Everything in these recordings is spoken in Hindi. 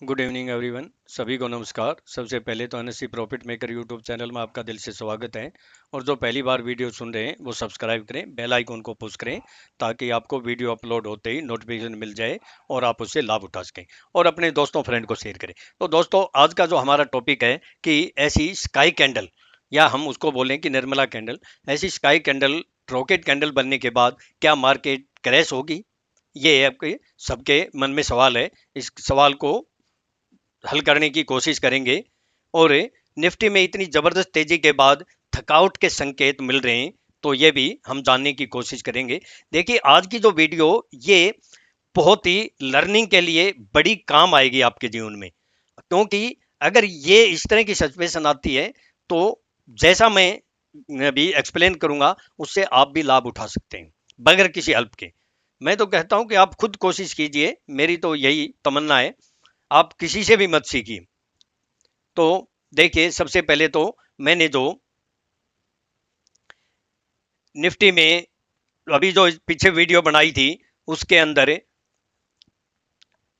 Good evening everyone. सभी को नमस्कार। सबसे पहले तो NSC profit maker YouTube channel में आपका दिल से स्वागत है। और जो पहली बार वीडियो सुन रहे हैं वो सब्सक्राइब करें, बेल आइकन को पुश करें ताकि आपको वीडियो अपलोड होते ही नोटिफिकेशन मिल जाए और आप उससे लाभ उठा सकें और अपने दोस्तों फ्रेंड को शेयर करें। तो दोस्तों, आज का जो हमारा टॉपिक है कि ऐसी स्काई कैंडल, या हम उसको बोलें कि निर्मला कैंडल, ऐसी स्काई कैंडल, रॉकेट कैंडल बनने के बाद क्या मार्केट क्रैश होगी? ये आपके सबके मन में सवाल है। इस सवाल को हल करने की कोशिश करेंगे। और निफ्टी में इतनी जबरदस्त तेजी के बाद थकावट के संकेत मिल रहे हैं, तो ये भी हम जानने की कोशिश करेंगे। देखिए, आज की जो वीडियो ये बहुत ही लर्निंग के लिए बड़ी काम आएगी आपके जीवन में, क्योंकि अगर ये इस तरह की सिचुएशन आती है तो जैसा मैं अभी एक्सप्लेन करूंगा उससे आप भी लाभ उठा सकते हैं बगैर किसी हेल्प के। मैं तो कहता हूं कि आप खुद कोशिश कीजिए, मेरी तो यही तमन्ना है। आप किसी से भी मत सीखिए। तो देखिए, सबसे पहले तो मैंने जो निफ्टी में अभी जो पीछे वीडियो बनाई थी उसके अंदर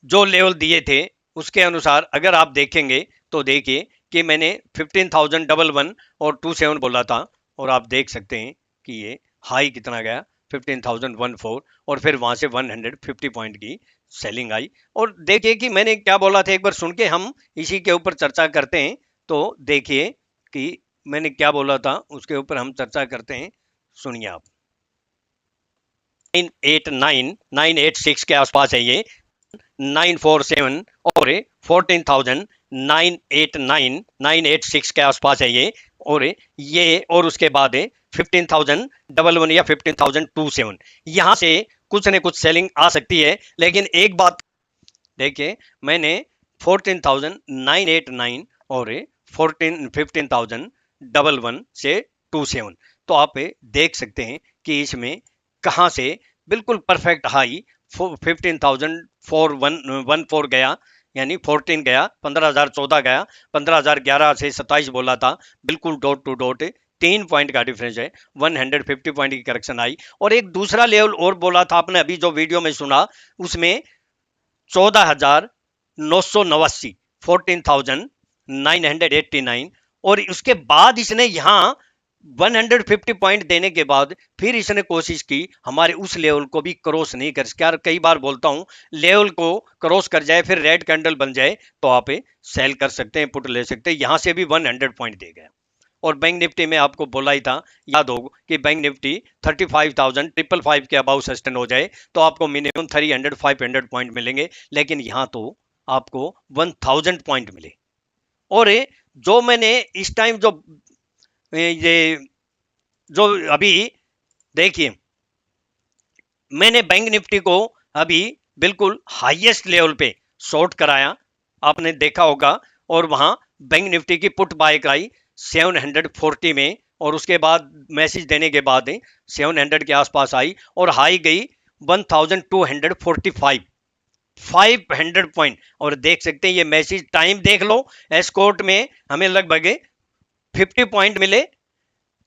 जो लेवल दिए थे उसके अनुसार अगर आप देखेंगे तो देखिए कि मैंने 15,011 और 27 बोला था, और आप देख सकते हैं कि ये हाई कितना गया, 15,014, और फिर वहां से 150 पॉइंट की सेलिंग आई। और देखिए कि मैंने क्या बोला था, एक बार सुन के हम इसी के ऊपर चर्चा करते हैं। तो देखिए कि मैंने क्या बोला था उसके ऊपर हम चर्चा करते हैं, सुनिए आप। 989 986 के आसपास है ये, 947 और 14,989 986 के आसपास है ये, और उसके बाद 15,011 या 15,027, यहां से कुछ न कुछ सेलिंग आ सकती है। लेकिन एक बात देखिए, मैंने 14,989 और 15,011 से 27, तो आप देख सकते हैं कि इसमें कहां से बिल्कुल परफेक्ट हाई 15,414 गया, यानी 14 गया, 15,014 गया, 15,011 से 27 बोला था, बिल्कुल डॉट टू डॉट 3 पॉइंट का डिफरेंस है। 150 पॉइंट की करेक्शन आई। और एक दूसरा लेवल और बोला था आपने अभी जो वीडियो में सुना, उसमें 14,989, 14,989, और उसके बाद इसने यहां 150 पॉइंट देने के बाद फिर इसने कोशिश की हमारे उस लेवल को भी क्रॉस नहीं कर सका। कई बार बोलता हूं, लेवल को क्रॉस कर जाए फिर रेड कैंडल बन जाए तो आप सेल कर सकते हैं, पुट ले सकते हैं। यहां से भी 100 पॉइंट दे गया। और बैंक निफ्टी में आपको बोला ही था, याद होगा कि बैंक निफ्टी 35,555 के अबाउ सस्टेन हो जाए तो आपको मिनिमम 300-500 पॉइंट मिलेंगे, लेकिन यहां तो आपको 1000 पॉइंट मिले। और जो मैंने इस टाइम ये जो अभी देखिए, मैंने बैंक निफ्टी को अभी बिल्कुल हाईएस्ट लेवल पे शॉर्ट कराया, आपने देखा होगा। और वहां बैंक निफ्टी की पुट बाय कराई 740 में, और उसके बाद मैसेज देने के बाद 700 के आसपास आई और हाई गई 1245, 500 पॉइंट। और देख सकते हैं ये मैसेज टाइम देख लो, एस्कॉर्ट में हमें लगभग 50 पॉइंट मिले।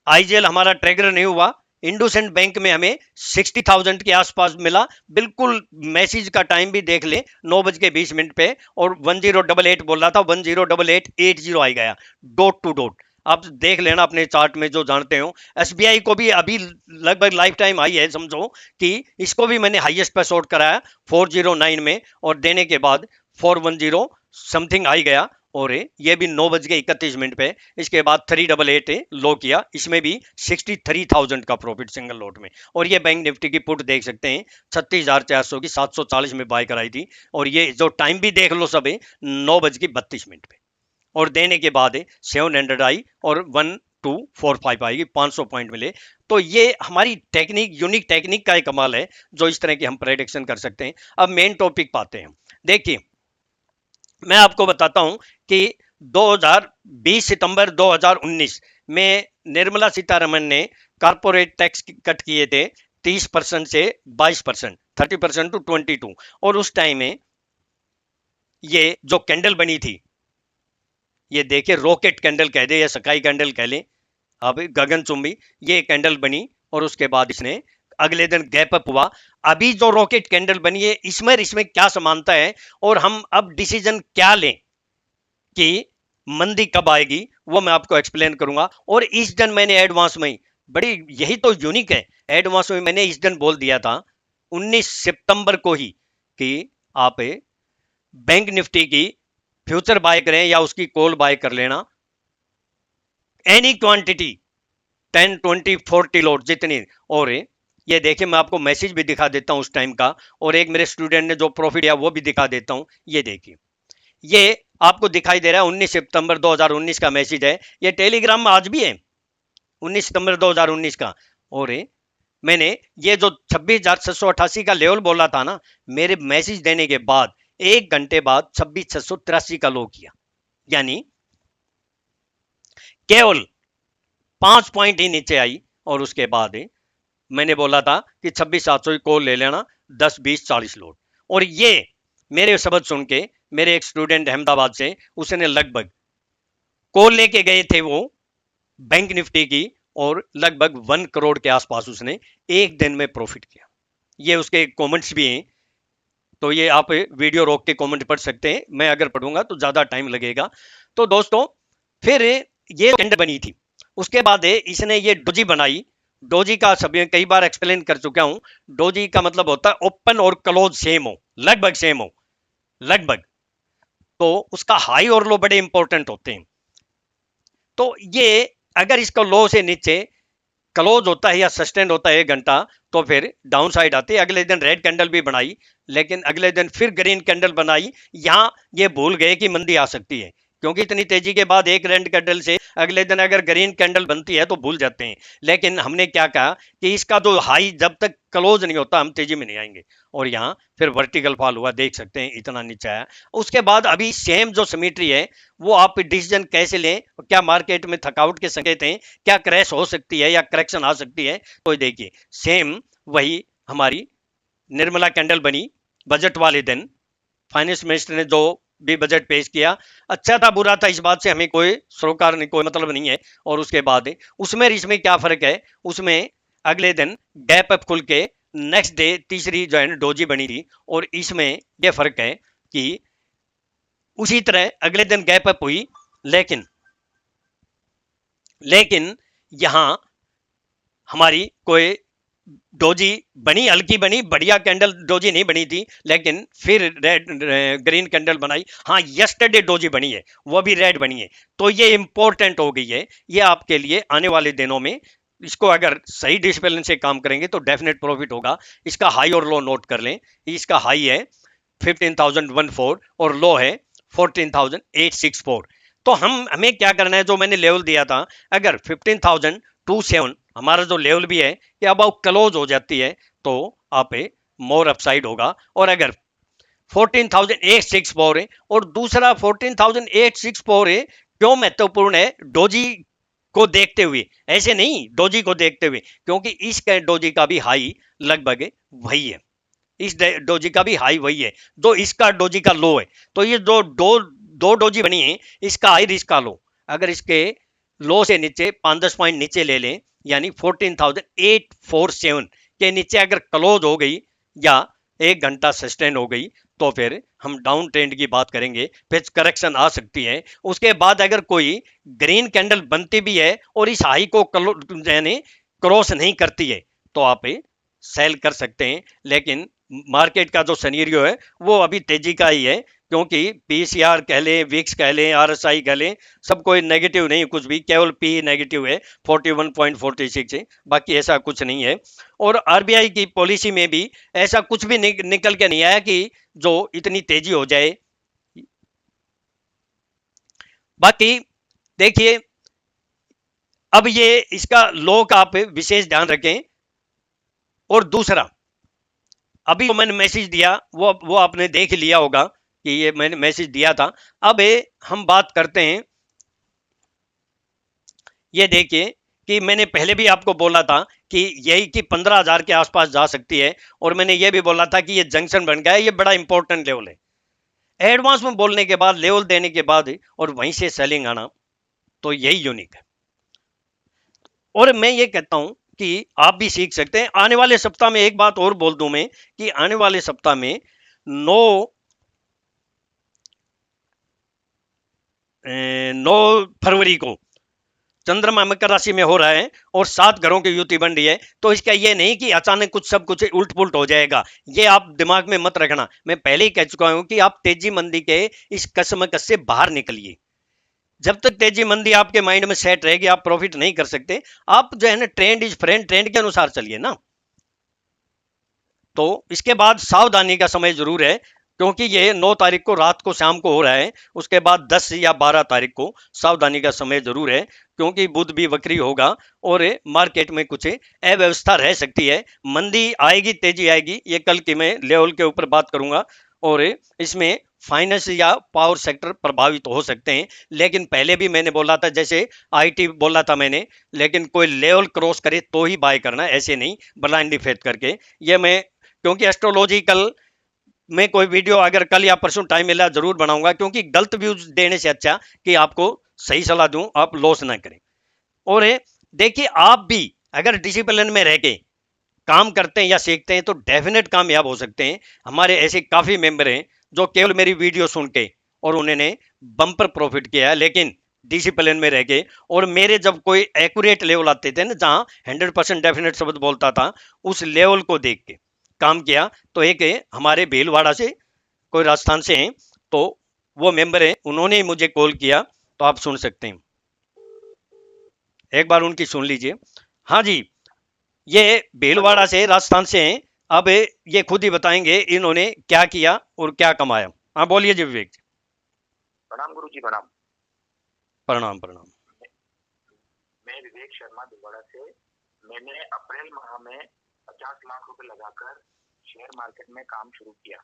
आईजीएल हमारा ट्रैगर नहीं हुआ। इंडोसेंड बैंक में हमें 60,000 के आसपास मिला। बिल्कुल मैसेज का टाइम भी देख ले, 9:20 पे, और 1088 बोल रहा था, 108880 आई गया डॉट टू डॉट। आप देख लेना अपने चार्ट में जो जानते हो। एसबीआई को भी अभी लगभग लाइफ टाइम आई है, समझो कि इसको भी मैंने हाईएस्ट पे शॉर्ट कराया 409 में, और देने के बाद 410 समथिंग आई गया, और ये भी 9:31 पे। इसके बाद 388 लो किया, इसमें भी 63,000 का प्रॉफिट सिंगल लॉट में। और ये बैंक निफ्टी की पुट देख सकते हैं 36,400 की 740 में बाय कराई थी, और ये जो टाइम भी देख लो सब 9:32 पे, और देने के बाद 700 आई और 1245 आएगी, 500 पॉइंट मिले। तो ये हमारी टेक्निक, यूनिक टेक्निक का एक कमाल है जो इस तरह की हम प्रेडिक्शन कर सकते हैं। अब मेन टॉपिक पाते हैं। देखिए, मैं आपको बताता हूं कि 2020 सितंबर 2019 में निर्मला सीतारमण ने कारपोरेट टैक्स कट किए थे 30% से 22%, 30% टू 22। और उस टाइम में ये जो कैंडल बनी थी, ये देखिए, रॉकेट कैंडल कह दे या स्काई कैंडल कह लें, अब गगनचुंबी ये कैंडल बनी। और उसके बाद इसने अगले दिन गैप अप हुआ। अभी जो रॉकेट कैंडल बनी है इसमें क्या समानता है और हम अब डिसीजन क्या लें कि मंदी कब आएगी, वो मैं आपको एक्सप्लेन करूंगा। और इस दिन मैंने एडवांस में, बड़ी यही तो यूनिक है, एडवांस में मैंने इस दिन बोल दिया था 19 सितंबर को ही कि आप बैंक निफ्टी की फ्यूचर बाय करें या उसकी कॉल बाय कर लेना, एनी क्वांटिटी 10 20 40 लॉट जितनी। और ये देखिए मैं आपको मैसेज भी दिखा देता हूं उस टाइम का, और एक मेरे स्टूडेंट ने जो प्रॉफिट किया वो भी दिखा देता हूं। ये देखिए, ये आपको दिखाई दे रहा है 19 सितंबर 2019 का मैसेज है, ये टेलीग्राम में आज भी है 19 सितंबर 2019 का। और मैंने ये जो 26,688 का लेवल बोला था ना, मेरे मैसेज देने के बाद 1 घंटे बाद 26,683 का लो किया, यानी केवल 5 पॉइंट ही नीचे आई। और उसके बाद मैंने बोला था कि 26,700 को ले लेना, 10 20 40 लोड। और ये मेरे शब्द सुन के मेरे एक स्टूडेंट अहमदाबाद से, उसने लगभग कॉल लेके गए थे वो बैंक निफ्टी की, और लगभग 1 करोड़ के आसपास उसने एक दिन में प्रॉफिट किया। ये उसके कमेंट्स भी हैं, तो ये आप वीडियो रोक के कमेंट पढ़ सकते हैं, मैं अगर पढ़ूंगा तो ज्यादा टाइम लगेगा। तो दोस्तों फिर ये कैंडल बनी थी, उसके बाद इसने ये डोजी बनाई। डोजी का सभी कई बार एक्सप्लेन कर चुका हूं, डोजी का मतलब होता है ओपन और क्लोज सेम हो, लगभग सेम हो, लगभग। तो उसका हाई और लो बड़े इंपॉर्टेंट होते हैं। तो ये अगर इसका लो से नीचे क्लोज होता है या सस्टेंड होता है 1 घंटा, तो फिर डाउन साइड आती है। अगले दिन रेड कैंडल भी बनाई, लेकिन अगले दिन फिर ग्रीन कैंडल बनाई। यहां ये भूल गए कि मंदी आ सकती है, क्योंकि इतनी तेजी के बाद एक रेड कैंडल से अगले दिन अगर ग्रीन कैंडल बनती है तो भूल जाते हैं। लेकिन हमने क्या कहा कि इसका जो हाई जब तक क्लोज नहीं होता हम तेजी में नहीं आएंगे। और यहाँ फिर वर्टिकल फॉल हुआ, देख सकते हैं इतना नीचे आया। उसके बाद अभी सेम जो सिमेट्री है, वो आप डिसीजन कैसे लें, क्या मार्केट में थकावट के संकेत हैं, क्या क्रैश हो सकती है या करेक्शन आ सकती है। तो देखिए सेम वही हमारी निर्मला कैंडल बनी बजट वाले दिन। फाइनेंस मिनिस्टर ने जो भी बजट पेश किया, अच्छा था बुरा था इस बात से हमें कोई सरोकार नहीं, कोई मतलब नहीं है। और उसके बाद उसमें इसमें क्या फर्क है, उसमें अगले दिन गैप अप खुल के नेक्स्ट डे तीसरी जो है डोजी बनी थी। और इसमें यह फर्क है कि उसी तरह अगले दिन गैप अप हुई, लेकिन लेकिन यहां हमारी कोई डोजी बनी, हल्की बनी, बढ़िया कैंडल डोजी नहीं बनी थी, लेकिन फिर रेड ग्रीन कैंडल बनाई। हाँ यस्टरडे डोजी बनी है, वो भी रेड बनी है। तो ये इंपॉर्टेंट हो गई है, ये आपके लिए आने वाले दिनों में इसको अगर सही डिसिप्लिन से काम करेंगे तो डेफिनेट प्रॉफिट होगा। इसका हाई और लो नोट कर लें, इसका हाई है 15,014 और लो है 14,864। तो हमें क्या करना है, जो मैंने लेवल दिया था, अगर 15,027 हमारा जो लेवल भी है कि अब क्लोज हो जाती है तो आप मोर अपसाइड होगा। और अगर 14,864 है और दूसरा 14,864 है, क्यों महत्वपूर्ण है, डोजी को देखते हुए, ऐसे नहीं डोजी को देखते हुए, क्योंकि इस डोजी का भी हाई लगभग वही है, इस डोजी का भी हाई वही है जो इसका डोजी का लो है। तो ये दो डोजी बनी है, इसका हाई इसका लो, अगर इसके लो से नीचे 5-10 पॉइंट नीचे ले लें, यानी 14,847 के नीचे अगर क्लोज हो गई या 1 घंटा सस्टेन हो गई, तो फिर हम डाउन ट्रेंड की बात करेंगे, फिर करेक्शन आ सकती है। उसके बाद अगर कोई ग्रीन कैंडल बनती भी है और इस हाई को यानी क्रॉस नहीं करती है, तो आप सेल कर सकते हैं। लेकिन मार्केट का जो सिनेरियो है वो अभी तेजी का ही है, क्योंकि पीसीआर कह लें, विक्स कह लें, आरएसआई कह लें, सब कोई नेगेटिव नहीं, कुछ भी, केवल पी नेगेटिव है 41.46 है, बाकी ऐसा कुछ नहीं है। और आरबीआई की पॉलिसी में भी ऐसा कुछ भी निकल के नहीं आया कि जो इतनी तेजी हो जाए। बाकी देखिए, अब ये इसका लो का आप विशेष ध्यान रखें। और दूसरा, अभी जो मैंने मैसेज दिया वो आपने देख लिया होगा कि ये मैंने मैसेज दिया था। अब हम बात करते हैं, ये देखिए कि मैंने पहले भी आपको बोला था कि यही कि 15,000 के आसपास जा सकती है, और मैंने ये भी बोला था कि ये जंक्शन बन गया है, ये बड़ा इंपॉर्टेंट लेवल है। एडवांस में बोलने के बाद, लेवल देने के बाद और वहीं से सेलिंग आना, तो यही यूनिक है। और मैं ये कहता हूं कि आप भी सीख सकते हैं। आने वाले सप्ताह में एक बात और बोल दूं मैं कि आने वाले सप्ताह में 9 फरवरी को चंद्रमा मकर राशि में हो रहा है और 7 घरों की युति बन रही है। तो इसका ये नहीं कि अचानक कुछ सब कुछ उल्ट पुल्ट हो जाएगा, ये आप दिमाग में मत रखना। मैं पहले ही कह चुका हूं कि आप तेजी मंदी के इस कसमकस से बाहर निकलिए। जब तक तेजी मंदी आपके माइंड में सेट रहेगी आप प्रॉफिट नहीं कर सकते। आप जो है ना, ट्रेंड इज फ्रेंड, ट्रेंड के अनुसार चलिए ना। तो इसके बाद सावधानी का समय जरूर है, क्योंकि ये 9 तारीख को रात को शाम को हो रहा है। उसके बाद 10 या 12 तारीख को सावधानी का समय जरूर है, क्योंकि बुध भी वक्री होगा और मार्केट में कुछ अव्यवस्था रह सकती है। मंदी आएगी, तेजी आएगी, ये कल की मैं लेवल के ऊपर बात करूंगा। और इसमें फाइनेंस या पावर सेक्टर प्रभावित हो सकते हैं। लेकिन पहले भी मैंने बोला था, जैसे आईटी बोला था मैंने, लेकिन कोई लेवल क्रॉस करे तो ही बाय करना, ऐसे नहीं ब्लाइंडली फेथ करके। ये मैं, क्योंकि एस्ट्रोलॉजिकल में कोई वीडियो अगर कल या परसों टाइम मिला जरूर बनाऊंगा, क्योंकि गलत व्यूज देने से अच्छा कि आपको सही सलाह दूं, आप लॉस ना करें। और देखिए, आप भी अगर डिसिप्लिन में रह के काम करते हैं या सीखते हैं तो डेफिनेट कामयाब हो सकते हैं। हमारे ऐसे काफी मेंबर हैं जो केवल मेरी वीडियो सुन के और उन्होंने बम्पर प्रॉफिट किया है, लेकिन डिसिप्लिन में रह के। और मेरे जब कोई एक्यूरेट लेवल आते थे ना, जहां 100% डेफिनेट शब्द बोलता था, उस लेवल को देख के काम किया। तो एक है हमारे भीलवाड़ा से, कोई राजस्थान से हैं, तो वो मेंबर हैं, उन्होंने ही मुझे कॉल किया, तो आप सुन सकते हैं, एक बार उनकी सुन लीजिए। हाँ जी, ये भीलवाड़ा से, राजस्थान से हैं। अब ये खुद ही बताएंगे इन्होंने क्या किया और क्या कमाया। हाँ बोलिए जी विवेक जी। प्रणाम गुरु जी, प्रणाम। प्रणाम प्रणाम। मैं विवेक शर्मा भीलवाड़ा से। मैंने अप्रैल माह में 50 लाख रुपए लगाकर शेयर मार्केट में काम शुरू किया।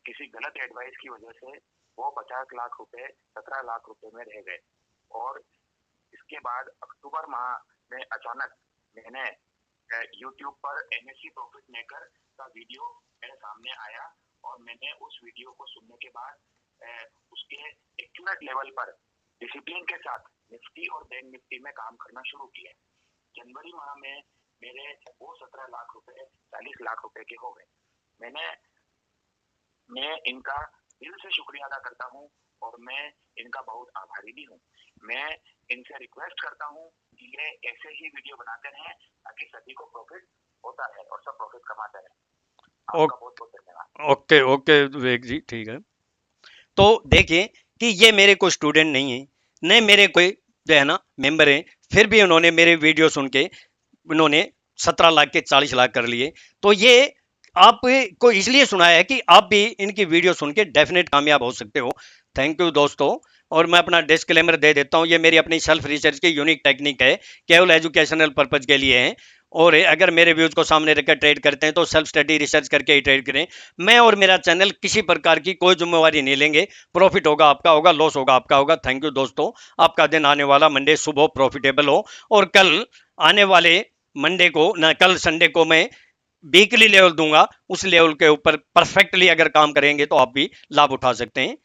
किसी गलत एडवाइस की वजह से वो 50 लाख रुपए 17 लाख रुपए में रह गए। और इसके बाद अक्टूबर माह में अचानक मैंने यूट्यूब पर एनएससी प्रॉफिट मेकर का वीडियो मेरे सामने आया और मैंने उस वीडियो को सुनने के बाद उसके एक्यूरेट लेवल पर डिसिप्लिन के साथ निफ्टी और बैंक निफ्टी में काम करना शुरू किया। जनवरी माह में मेरे वो 17 लाख रुपए 40 लाख रुपए के हो गए। मैं इनका दिल से शुक्रिया अदा करता हूँ और मैं इनका बहुत आभारी भी हूँ। मैं इनसे रिक्वेस्ट करता हूँ कि ये ऐसे ही वीडियो बनाते रहें ताकि सभी को प्रॉफिट होता है और सब प्रॉफिट कमाते हैं। आपका बहुत बहुत धन्यवाद। ओके ओके विवेक जी, ठीक है। तो देखिए कि ये मेरे कोई स्टूडेंट नहीं है, नहीं मेरे कोई जो है ना मेंबर है, फिर भी उन्होंने मेरे वीडियो सुन के उन्होंने 17 लाख के 40 लाख कर लिए। तो ये आपको इसलिए सुनाया है कि आप भी इनकी वीडियो सुन के डेफिनेट कामयाब हो सकते हो। थैंक यू दोस्तों। और मैं अपना डिस्क्लेमर दे देता हूँ, ये मेरी अपनी सेल्फ रिसर्च की यूनिक टेक्निक है, केवल एजुकेशनल पर्पज के लिए है। और अगर मेरे व्यूज को सामने रखकर ट्रेड करते हैं तो सेल्फ स्टडी रिसर्च करके ही ट्रेड करें। मैं और मेरा चैनल किसी प्रकार की कोई जिम्मेवारी नहीं लेंगे। प्रॉफिट होगा आपका होगा, लॉस होगा आपका होगा। थैंक यू दोस्तों। आपका दिन आने वाला मंडे शुभ हो, प्रॉफिटेबल हो। और कल आने वाले मंडे को ना, कल संडे को मैं वीकली लेवल दूंगा, उस लेवल के ऊपर परफेक्टली अगर काम करेंगे तो आप भी लाभ उठा सकते हैं।